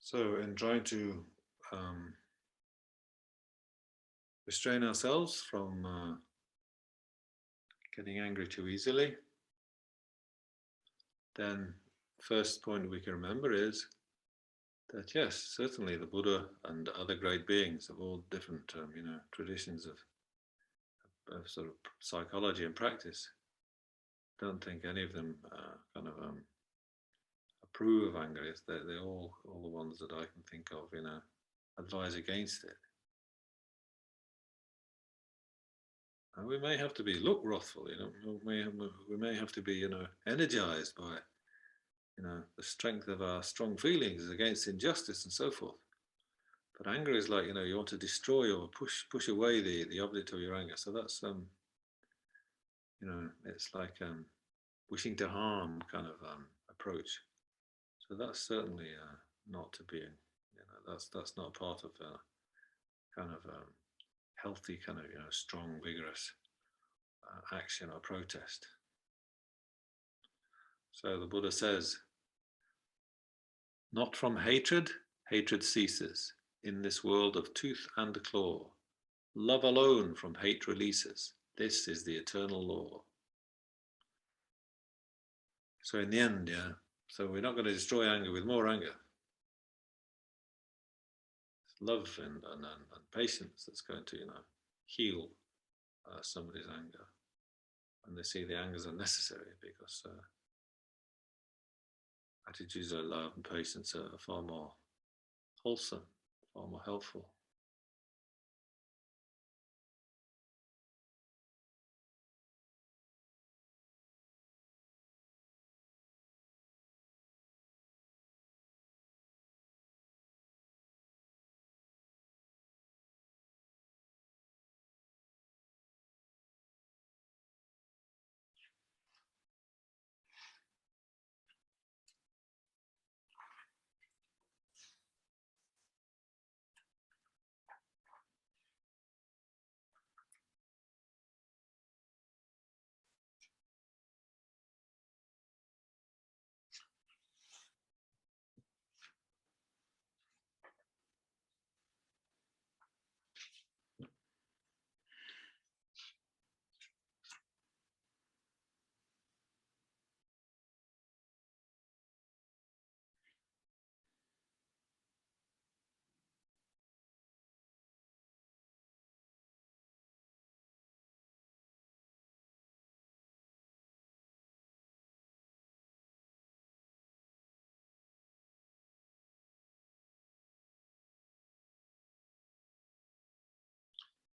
So in trying to restrain ourselves from getting angry too easily, then first point we can remember is that yes, certainly the Buddha and other great beings of all different traditions of sort of psychology and practice, don't think any of them kind of approve of anger. They're all the ones that I can think of, advise against it. And we may have to be look wrathful, we may have to be, energized by, the strength of our strong feelings against injustice and so forth. But anger is like, you want to destroy or push away the object of your anger. So that's, it's like wishing to harm kind of approach. So that's certainly not to be, that's not part of kind of healthy kind of, strong, vigorous action or protest. So the Buddha says, not from hatred, hatred ceases. In this world of tooth and claw, love alone from hate releases. This is the eternal law. So in the end, so we're not going to destroy anger with more anger. It's love and patience that's going to, heal somebody's anger. And they see the angers are necessary because attitudes of love and patience are far more wholesome, far more helpful.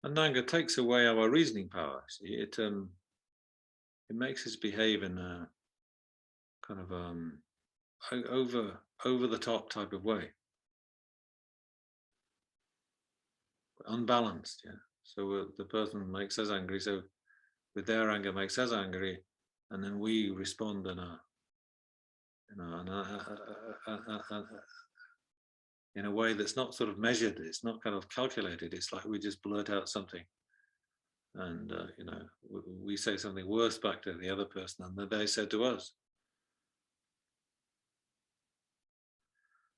And anger takes away our reasoning power. See, it makes us behave in a kind of over the top type of way, unbalanced. Yeah. So the person makes us angry. So with their anger makes us angry, and then we respond in a in a way that's not sort of measured. It's not kind of calculated. It's like we just blurt out something, and we say something worse back to the other person than they said to us.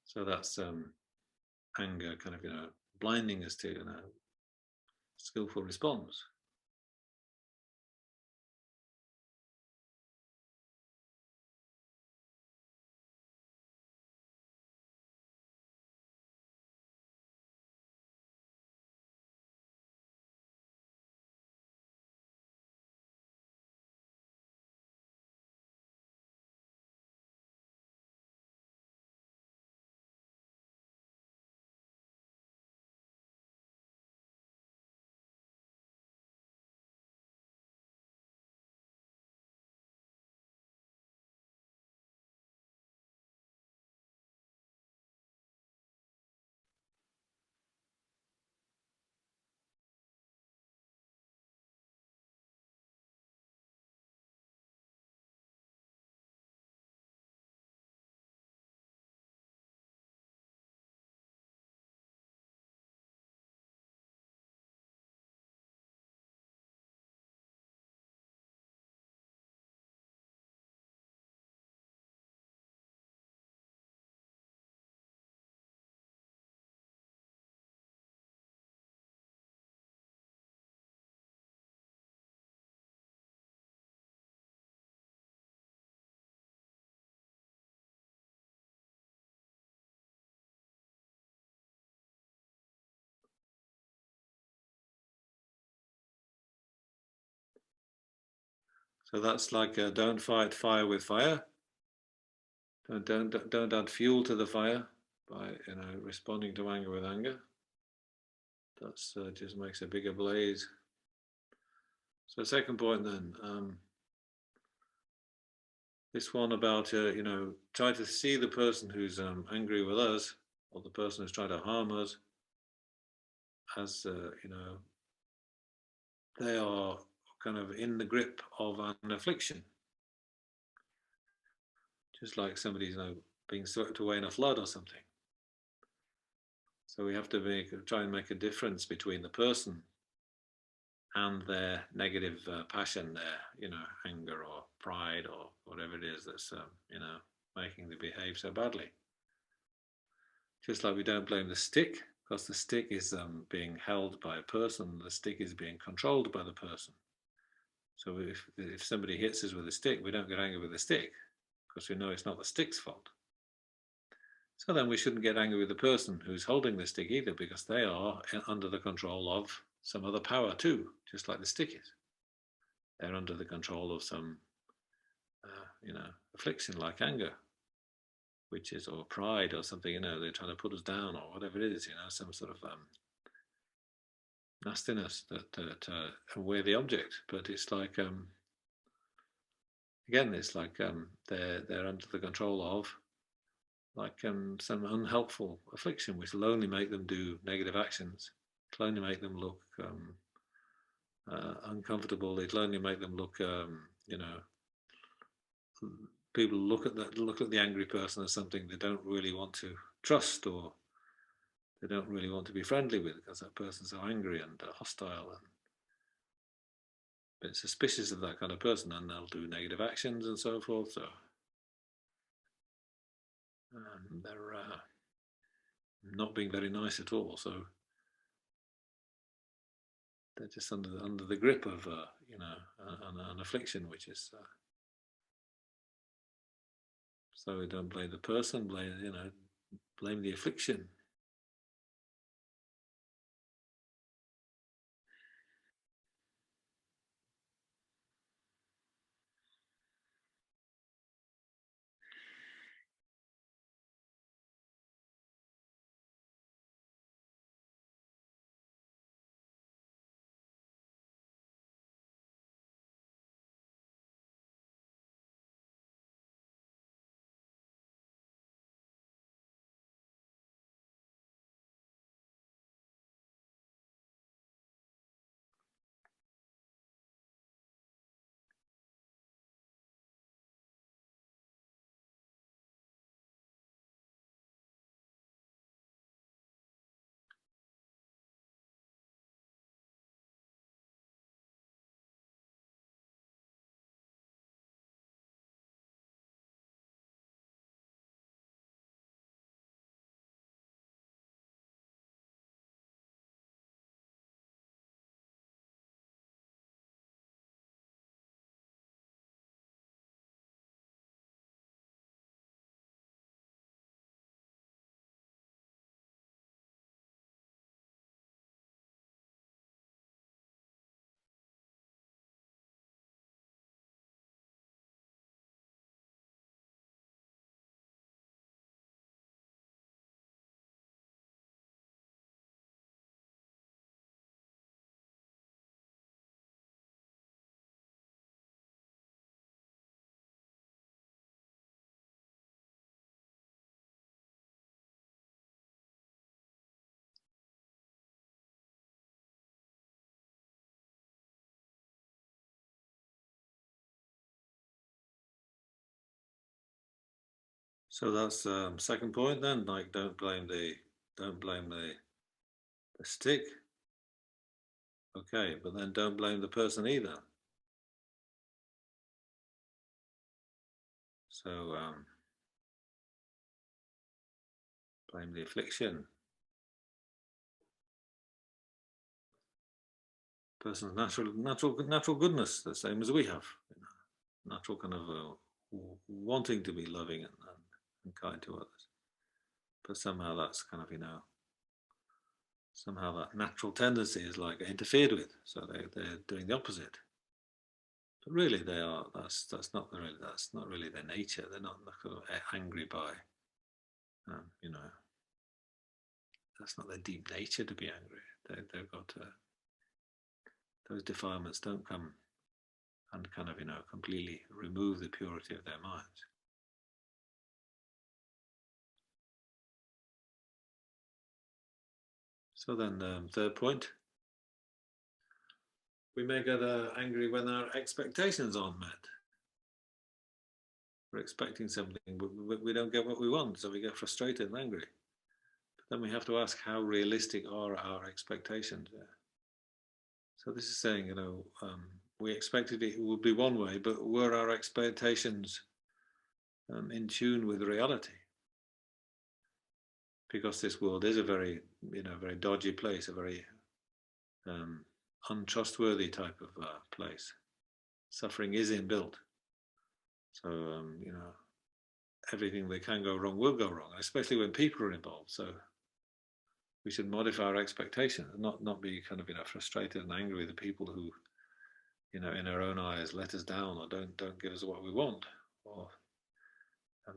So that's anger, kind of blinding us to skillful response. So that's like don't fight fire with fire. Don't add fuel to the fire by responding to anger with anger. That's just makes a bigger blaze. So second point then, this one about try to see the person who's angry with us, or the person who's trying to harm us, as they are kind of in the grip of an affliction, just like somebody's being swept away in a flood or something. So we have to try and make a difference between the person and their negative passion, their anger or pride or whatever it is that's making them behave so badly. Just like we don't blame the stick, because the stick is being held by a person, the stick is being controlled by the person. So if somebody hits us with a stick, we don't get angry with the stick, because we know it's not the stick's fault. So then we shouldn't get angry with the person who's holding the stick either, because they are under the control of some other power too, just like the stick is. They're under the control of some, affliction like anger, which is, or pride or something, they're trying to put us down or whatever it is, some sort of nastiness that we're the object. But it's like, again, it's like they're under the control of like some unhelpful affliction, which will only make them do negative actions. It'll only make them look uncomfortable. It'll only make them look, people look at the angry person as something they don't really want to trust, or they don't really want to be friendly with, because that person's so angry and hostile and a bit suspicious of that kind of person, and they'll do negative actions and so forth. So they're not being very nice at all. So they're just under the grip of an affliction, which is so we don't blame the person, blame the affliction. So that's second point then, like don't blame the stick. Okay, but then don't blame the person either. So blame the affliction. Person's natural goodness, the same as we have. You know, natural kind of wanting to be loving and kind to others. But somehow that's kind of, somehow that natural tendency is like interfered with. So they're doing the opposite. But really, they are. That's not really their nature. They're not kind of angry by, you know, that's not their deep nature to be angry. They've got those defilements don't come and kind of completely remove the purity of their minds. So then, third point, we may get angry when our expectations aren't met. We're expecting something, we don't get what we want, so we get frustrated and angry. But then we have to ask, how realistic are our expectations? So this is saying, we expected it would be one way, but were our expectations in tune with reality? Because this world is a very, very dodgy place, a very untrustworthy type of place. Suffering is inbuilt. So, everything that can go wrong will go wrong, especially when people are involved. So we should modify our expectations, not be kind of, frustrated and angry with the people who, in our own eyes, let us down or don't give us what we want, or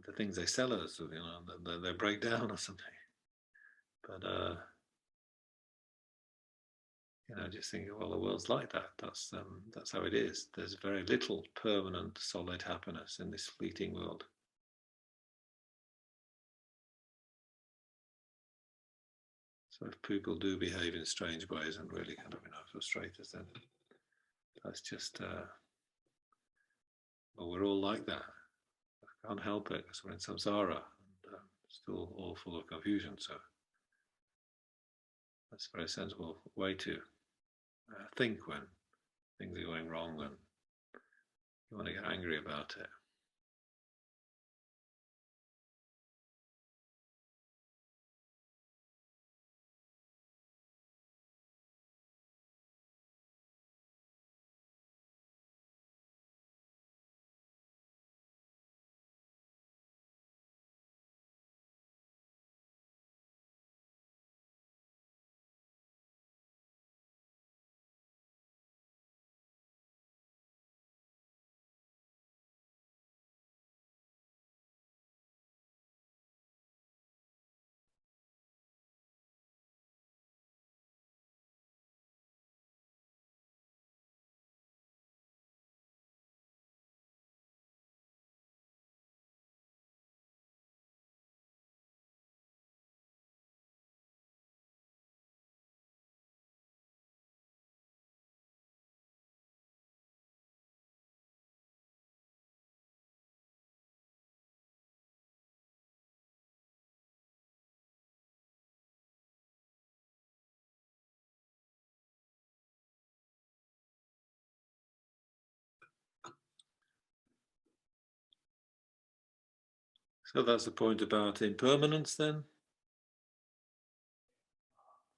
the things they sell us, they break down or something. But just thinking, well, the world's like that. That's how it is. There's very little permanent, solid happiness in this fleeting world. So if people do behave in strange ways and really kind of frustrate us, then that's just well, we're all like that. I can't help it because we're in samsara and still all full of confusion. So that's a very sensible way to think when things are going wrong and you want to get angry about it. So that's the point about impermanence then. Of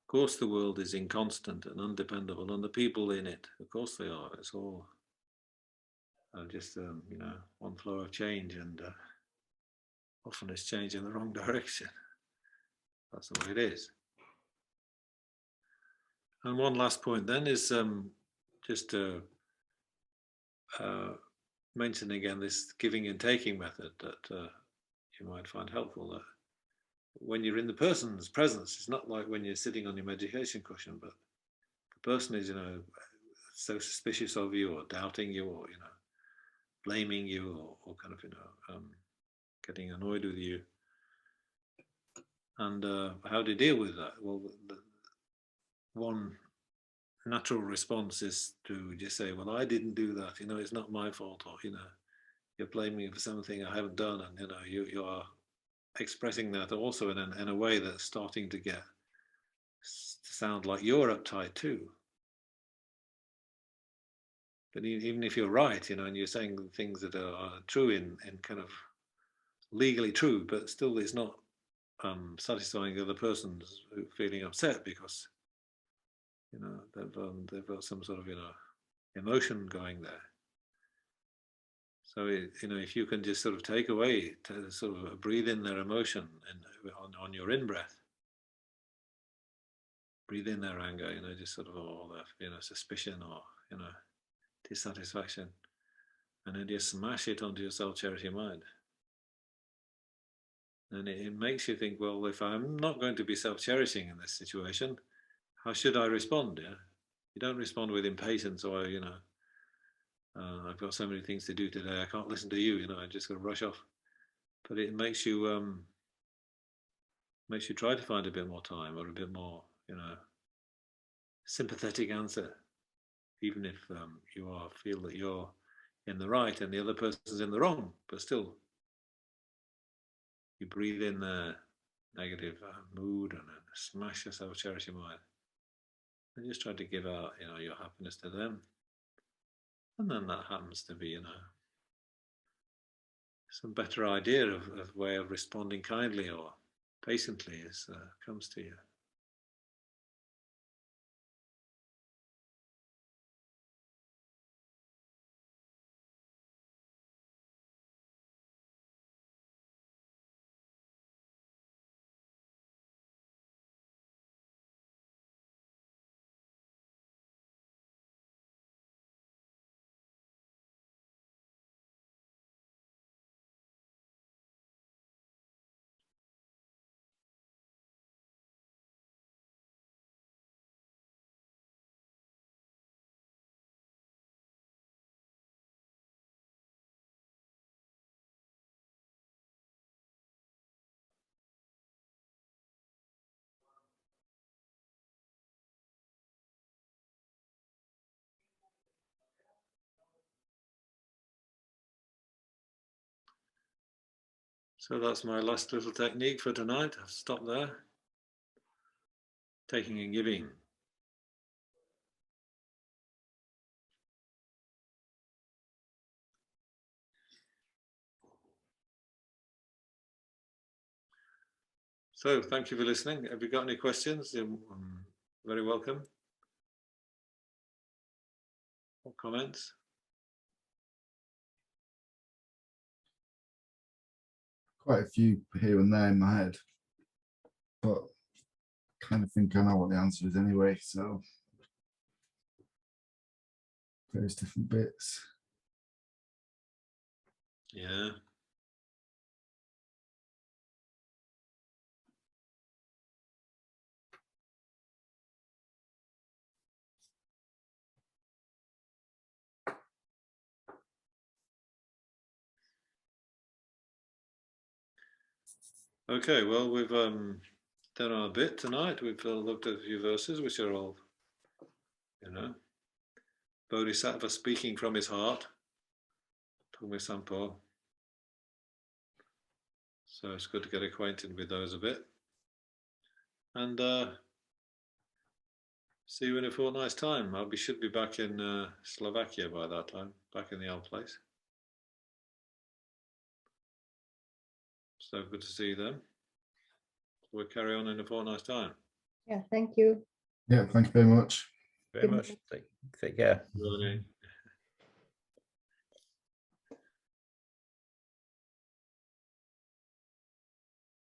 course the world is inconstant and undependable, and the people in it, of course they are. It's all just one flow of change, and often it's change in the wrong direction. That's the way it is. And one last point then is just to mention again this giving and taking method that you might find helpful. That when you're in the person's presence, it's not like when you're sitting on your meditation cushion, but the person is, so suspicious of you or doubting you or, blaming you or kind of, getting annoyed with you. And how do you deal with that? Well, one natural response is to just say, well, I didn't do that, it's not my fault, or, you're blaming me for something I haven't done, and, you are expressing that also in a way that's starting to sound like you're uptight too. But even if you're right, and you're saying things that are true in kind of legally true, but still it's not satisfying the other person's feeling upset because they've got some sort of emotion going there. So if you can just sort of take away, to sort of breathe in their emotion and on your in breath, breathe in their anger, just sort of all that suspicion or dissatisfaction, and then just smash it onto your self-charity mind. And it makes you think, well, if I'm not going to be self-cherishing in this situation, how should I respond? Yeah, you don't respond with impatience or I've got so many things to do today, I can't listen to you. I just got to rush off. But it makes you try to find a bit more time or a bit more sympathetic answer, even if you feel that you're in the right and the other person's in the wrong, but still you breathe in the negative mood and smash your self-charity mind and just try to give out your happiness to them, and then that happens to be some better idea of way of responding kindly or patiently as comes to you. So that's my last little technique for tonight. I'll stop there. Taking and giving. So thank you for listening. Have you got any questions? You're very welcome. Or comments? Quite a few here and there in my head, but kind of think I know what the answer is anyway, so various different bits. Yeah. Okay, well, we've done our bit tonight. We've looked at a few verses, which are all, Bodhisattva speaking from his heart, Togme Zangpo. So it's good to get acquainted with those a bit. And see you in a fortnight's time. I should be back in Slovakia by that time, back in the old place. So good to see you then. We'll carry on in a fortnight's time. Yeah, thank you. Yeah, thank you very much. Very Good much. Take care. Good morning.